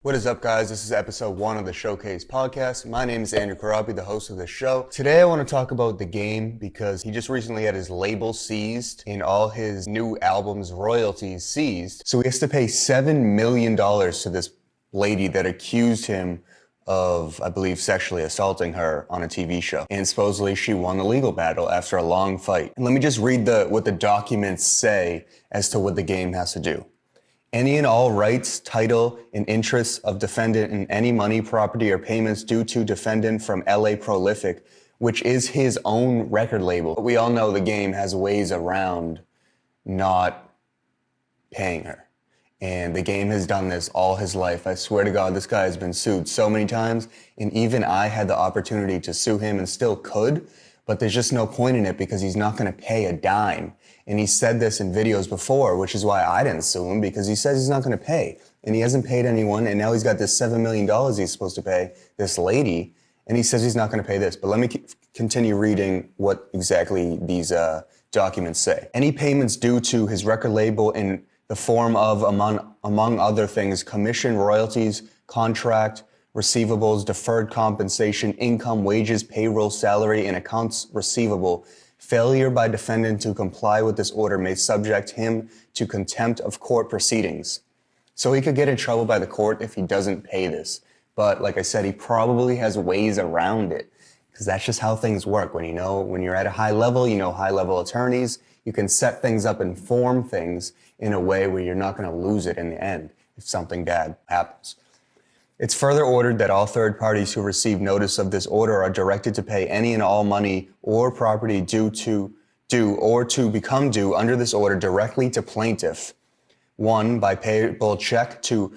What is up, guys? This is episode 1 of the Showcase podcast. My name is Andrew Karabi, the host of the show. Today I want to talk about The Game because he just recently had his label seized and all his new albums' royalties seized. So he has to pay $7 million to this lady that accused him of, I believe, sexually assaulting her on a TV show. And supposedly she won the legal battle after a long fight. And let me just read what the documents say as to what The Game has to do. Any and all rights, title, and interests of defendant in any money, property, or payments due to defendant from LA Prolific, which is his own record label. But we all know The Game has ways around not paying her. And The Game has done this all his life. I swear to God, this guy has been sued so many times. And even I had the opportunity to sue him and still could, but there's just no point in it because he's not going to pay a dime. And he said this in videos before, which is why I didn't sue him, because he says he's not going to pay. And he hasn't paid anyone, and now he's got this $7 million he's supposed to pay this lady, and he says he's not going to pay this. But let me continue reading what exactly these documents say. Any payments due to his record label in the form of, among other things, commission, royalties, contract, receivables, deferred compensation, income, wages, payroll, salary, and accounts receivable. Failure by defendant to comply with this order may subject him to contempt of court proceedings. So he could get in trouble by the court if he doesn't pay this. But like I said, he probably has ways around it because that's just how things work. When you're at a high level, high level attorneys, you can set things up and form things in a way where you're not going to lose it in the end if something bad happens. It's further ordered that all third parties who receive notice of this order are directed to pay any and all money or property due or to become due under this order directly to plaintiff. 1, by payable check to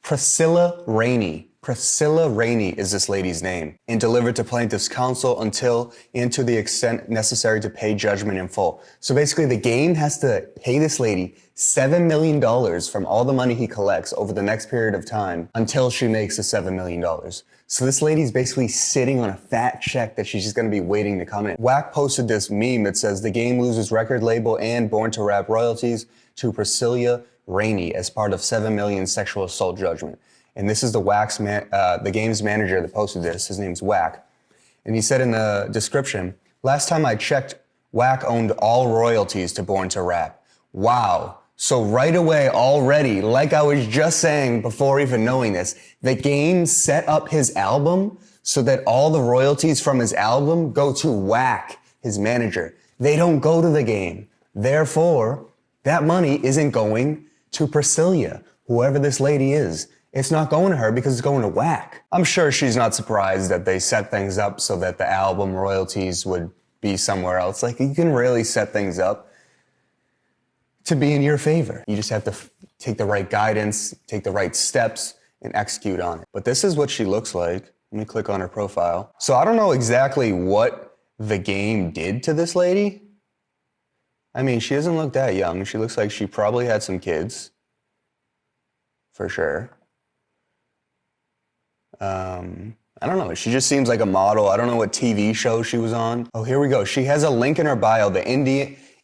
Priscilla Rainey. Priscilla Rainey is this lady's name, and delivered to plaintiff's counsel until and to the extent necessary to pay judgment in full. So basically The Game has to pay this lady $7 million from all the money he collects over the next period of time until she makes the $7 million. So this lady's basically sitting on a fat check that she's just gonna be waiting to come in. Wack posted this meme that says The Game loses record label and Born to Rap royalties to Priscilla Rainey as part of $7 million sexual assault judgment. And this is the Game's manager that posted this. His name's Wack. And he said in the description, last time I checked, Wack owned all royalties to Born to Rap. Wow. So right away already, like I was just saying before even knowing this, The Game set up his album so that all the royalties from his album go to Wack, his manager. They don't go to The Game. Therefore, that money isn't going to Priscilla, whoever this lady is. It's not going to her because it's going to Wack. I'm sure she's not surprised that they set things up so that the album royalties would be somewhere else. Like, you can really set things up to be in your favor. You just have to take the right guidance, take the right steps, and execute on it. But this is what she looks like. Let me click on her profile. So I don't know exactly what The Game did to this lady. I mean, she doesn't look that young. She looks like she probably had some kids, for sure. I don't know. She just seems like a model. I don't know what TV show she was on. Oh, here we go. She has a link in her bio, the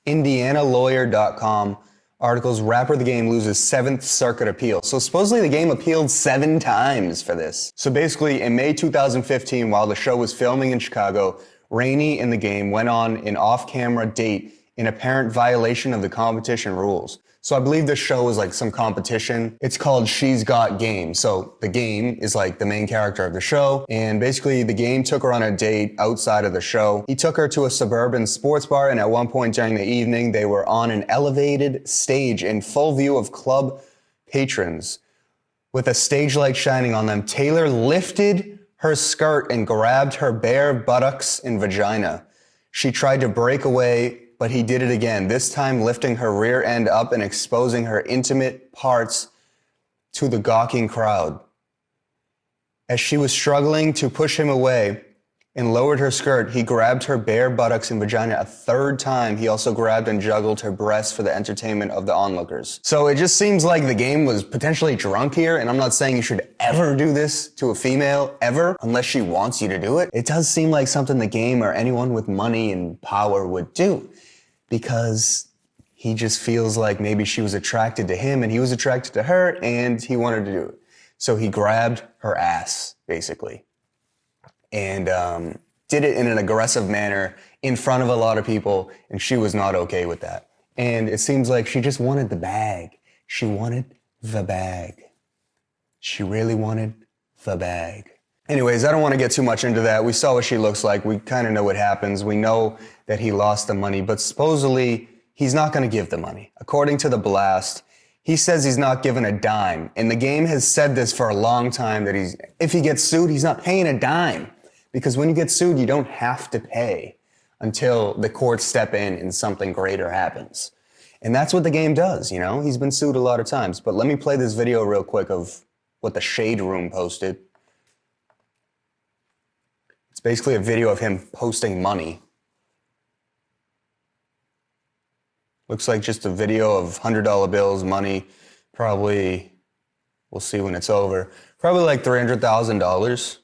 IndianaLawyer.com articles, rapper The Game loses 7th Circuit appeal. So supposedly The Game appealed 7 times for this. So basically in May 2015, while the show was filming in Chicago, Rainey and The Game went on an off-camera date in apparent violation of the competition rules. So I believe this show is like some competition. It's called She's Got Game. So The Game is like the main character of the show. And basically The Game took her on a date outside of the show. He took her to a suburban sports bar, and at one point during the evening, they were on an elevated stage in full view of club patrons. With a stage light shining on them, Taylor lifted her skirt and grabbed her bare buttocks and vagina. She tried to break away, but he did it again, this time lifting her rear end up and exposing her intimate parts to the gawking crowd. As she was struggling to push him away and lowered her skirt, he grabbed her bare buttocks and vagina a 3rd time. He also grabbed and juggled her breasts for the entertainment of the onlookers. So it just seems like The Game was potentially drunk here, and I'm not saying you should ever do this to a female, ever, unless she wants you to do it. It does seem like something The Game or anyone with money and power would do, because he just feels like maybe she was attracted to him and he was attracted to her and he wanted to do it. So he grabbed her ass, basically, and did it in an aggressive manner in front of a lot of people, and she was not okay with that. And it seems like she just wanted the bag. She wanted the bag. She really wanted the bag. Anyways, I don't want to get too much into that. We saw what she looks like. We kind of know what happens. We know that he lost the money, but supposedly he's not going to give the money. According to the blast, he says he's not giving a dime. And the game has said this for a long time, that if he gets sued, he's not paying a dime. Because when you get sued, you don't have to pay until the courts step in and something greater happens. And that's what the game does, you know? He's been sued a lot of times. But let me play this video real quick of what the Shade Room posted. It's basically a video of him posting money. Looks like just a video of $100 bills, money, probably, we'll see when it's over, probably like $300,000.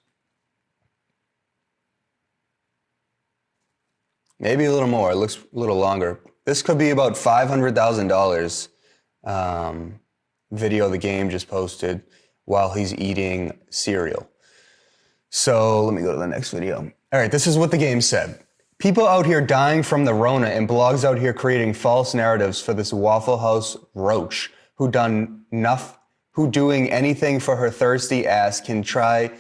Maybe a little more, it looks a little longer. This could be about $500,000 video the game just posted while he's eating cereal. So let me go to the next video. All right, this is what the game said. People out here dying from the Rona and blogs out here creating false narratives for this Waffle House roach who doing anything for her thirsty ass can try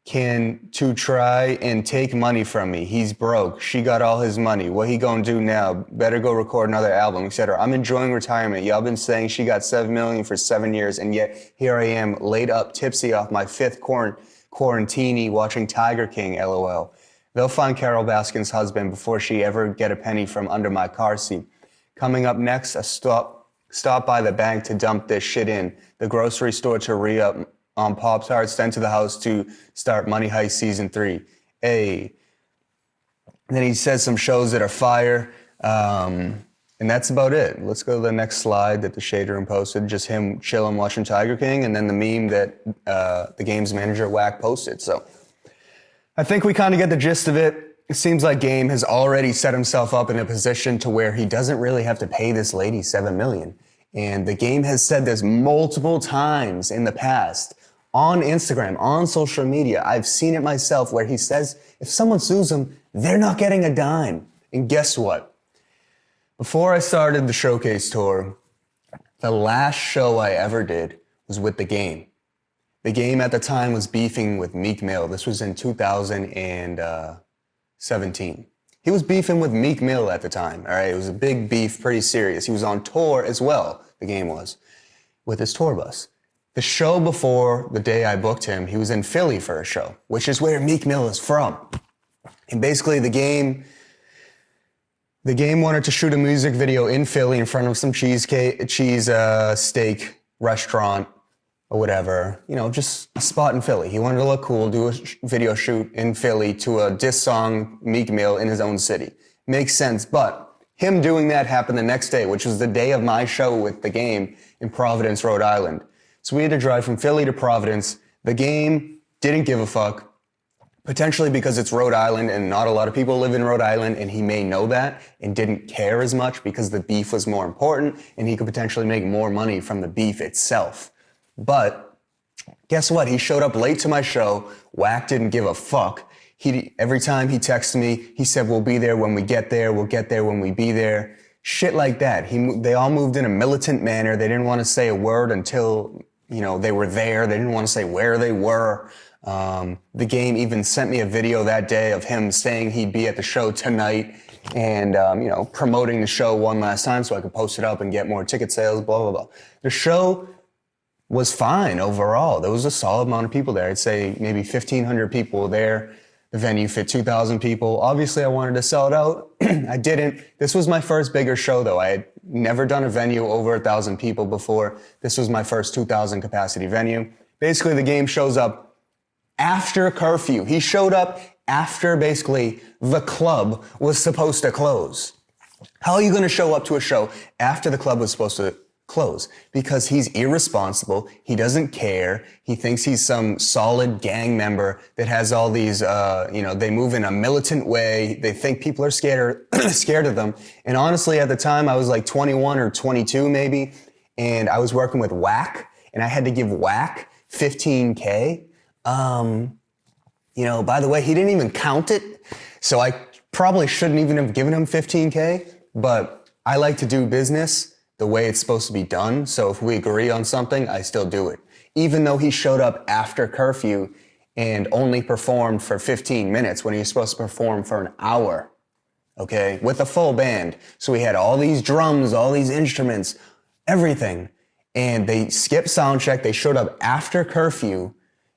and take money from me. He's broke. She got all his money. What he gonna do now? Better go record another album, etc. I'm enjoying retirement. Y'all been saying she got $7 million for 7 years, and yet here I am laid up tipsy off my 5th quarantini watching Tiger King, LOL. They'll find Carol Baskin's husband before she ever get a penny from under my car seat. Coming up next, a stop by the bank to dump this shit in, the grocery store to re-up on Pop-Tarts, then to the house to start Money Heist Season 3. Hey. And then he says some shows that are fire, and that's about it. Let's go to the next slide that the Shade Room posted, just him chilling watching Tiger King, and then the meme that the game's manager, Whack, posted. So I think we kind of get the gist of it. It seems like Game has already set himself up in a position to where he doesn't really have to pay this lady $7 million. And the game has said this multiple times in the past on Instagram, on social media. I've seen it myself where he says if someone sues him, they're not getting a dime. And guess what? Before I started the showcase tour, the last show I ever did was with the game. The game at the time was beefing with Meek Mill. This was in 2017. He was beefing with Meek Mill at the time, all right? It was a big beef, pretty serious. He was on tour as well, the game was, with his tour bus. The show before the day I booked him, he was in Philly for a show, which is where Meek Mill is from. And basically the game wanted to shoot a music video in Philly in front of some cheese steak restaurant or whatever, you know, just a spot in Philly. He wanted to look cool, do a video shoot in Philly to a diss song, Meek Mill, in his own city. Makes sense, but him doing that happened the next day, which was the day of my show with the game in Providence, Rhode Island. So we had to drive from Philly to Providence. The game didn't give a fuck, potentially because it's Rhode Island and not a lot of people live in Rhode Island, and he may know that and didn't care as much because the beef was more important and he could potentially make more money from the beef itself. But guess what? He showed up late to my show. Whack didn't give a fuck. Every time he texted me, he said, we'll be there when we get there. We'll get there when we be there. Shit like that. They all moved in a militant manner. They didn't want to say a word until, you know, they were there. They didn't want to say where they were. The game even sent me a video that day of him saying he'd be at the show tonight and, you know, promoting the show one last time so I could post it up and get more ticket sales, blah, blah, blah. The show was fine overall. There was a solid amount of people there. I'd say maybe 1,500 people there. The venue fit 2,000 people. Obviously, I wanted to sell it out. I didn't. This was my first bigger show, though. I had never done a venue over 1,000 people before. This was my first 2,000 capacity venue. Basically, the game shows up after curfew. He showed up after basically the club was supposed to close. How are you going to show up to a show after the club was supposed to close because he's irresponsible. He doesn't care. He thinks he's some solid gang member that has all these, they move in a militant way. They think people are scared of them. And honestly, at the time I was like 21 or 22 maybe, and I was working with Whack, and I had to give Whack $15K. By the way, he didn't even count it. So I probably shouldn't even have given him $15K, but I like to do business the way it's supposed to be done. So if we agree on something, I still do it. Even though he showed up after curfew and only performed for 15 minutes when he was supposed to perform for an hour, okay, with a full band. So we had all these drums, all these instruments, everything. And they skipped sound check. They showed up after curfew.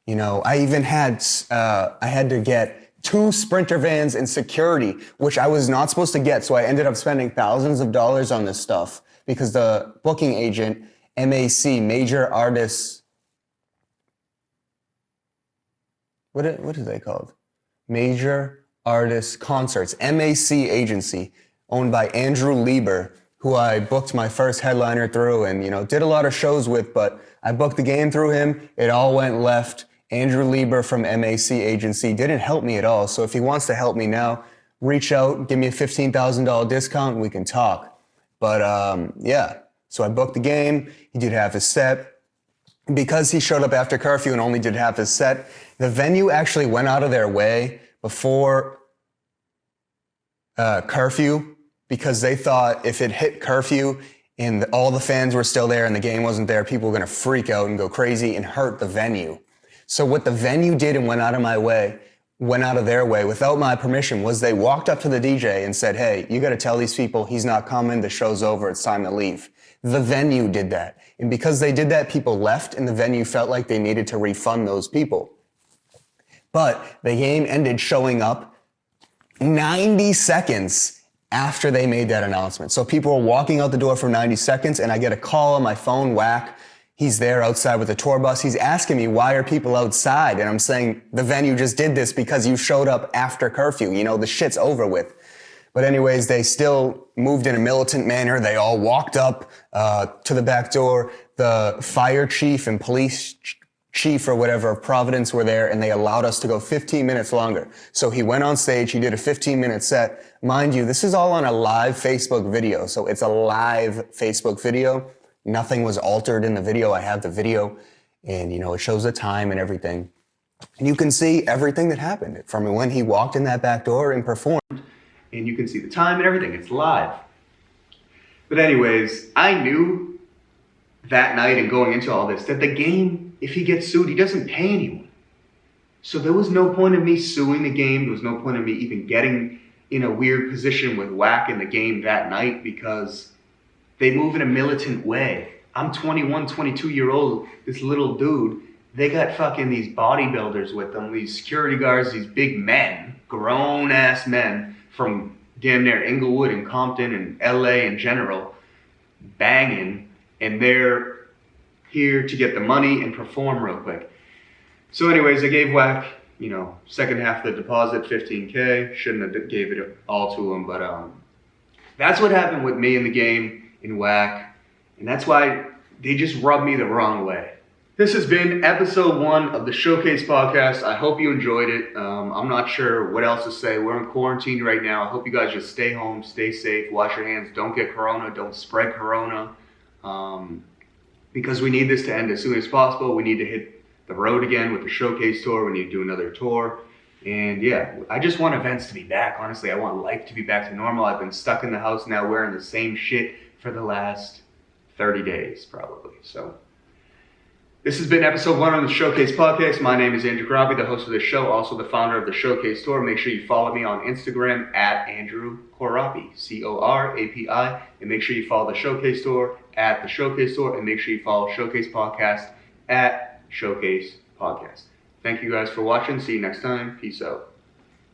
I even had, I had to get 2 Sprinter vans and security, which I was not supposed to get. So I ended up spending thousands of dollars on this stuff because the booking agent, MAC, Major Artists, what is they called? Major Artists Concerts, MAC agency, owned by Andrew Lieber, who I booked my first headliner through and, did a lot of shows with, but I booked the game through him. It all went left. Andrew Lieber from MAC agency didn't help me at all. So if he wants to help me now, reach out, give me a $15,000 discount and we can talk. But so I booked the game. He did half his set. Because he showed up after curfew and only did half his set, the venue actually went out of their way before curfew because they thought if it hit curfew and all the fans were still there and the game wasn't there, people were going to freak out and go crazy and hurt the venue. So what the venue did and went out of their way without my permission was they walked up to the DJ and said, hey, you got to tell these people he's not coming. The show's over. It's time to leave. The venue did that. And because they did that, people left and the venue felt like they needed to refund those people. But the game ended showing up 90 seconds after they made that announcement. So people were walking out the door for 90 seconds and I get a call on my phone, Whack. He's there outside with the tour bus. He's asking me, why are people outside? And I'm saying, the venue just did this because you showed up after curfew. The shit's over with. But anyways, they still moved in a militant manner. They all walked up to the back door. The fire chief and police chief or whatever of Providence were there, and they allowed us to go 15 minutes longer. So he went on stage. He did a 15-minute set. Mind you, this is all on a live Facebook video. So it's a live Facebook video. Nothing was altered in the video. I have the video and, it shows the time and everything. And you can see everything that happened from when he walked in that back door and performed. And you can see the time and everything. It's live. But anyways, I knew that night and going into all this that the game, if he gets sued, he doesn't pay anyone. So there was no point in me suing the game. There was no point in me even getting in a weird position with Whack in the game that night because they move in a militant way. I'm 21, 22-year-old, this little dude. They got fucking these bodybuilders with them, these security guards, these big men, grown-ass men from damn near Inglewood and Compton and LA in general, banging, and they're here to get the money and perform real quick. So anyways, I gave Whack, second half of the deposit, $15K. Shouldn't have gave it all to him, but that's what happened with me in the game. In Whack, and that's why they just rubbed me the wrong way. This has been episode 1 of the Showcase podcast. I hope you enjoyed it. I'm not sure what else to say. We're in quarantine right now. I hope you guys just stay home, stay safe, wash your hands, don't get corona, don't spread corona, because we need this to end as soon as possible. We need to hit the road again with the Showcase tour. We need to do another tour. And yeah, I just want events to be back. Honestly, I want life to be back to normal. I've been stuck in the house now wearing the same shit for the last 30 days, probably. So this has been episode 1 on the Showcase podcast. My name is Andrew Corapi, the host of the show, also the founder of the Showcase Tour. Make sure you follow me on Instagram at Andrew Corapi, Corapi, and make sure you follow the Showcase Tour at the Showcase Tour, and make sure you follow Showcase Podcast at Showcase Podcast. Thank you guys for watching. See you next time. Peace out.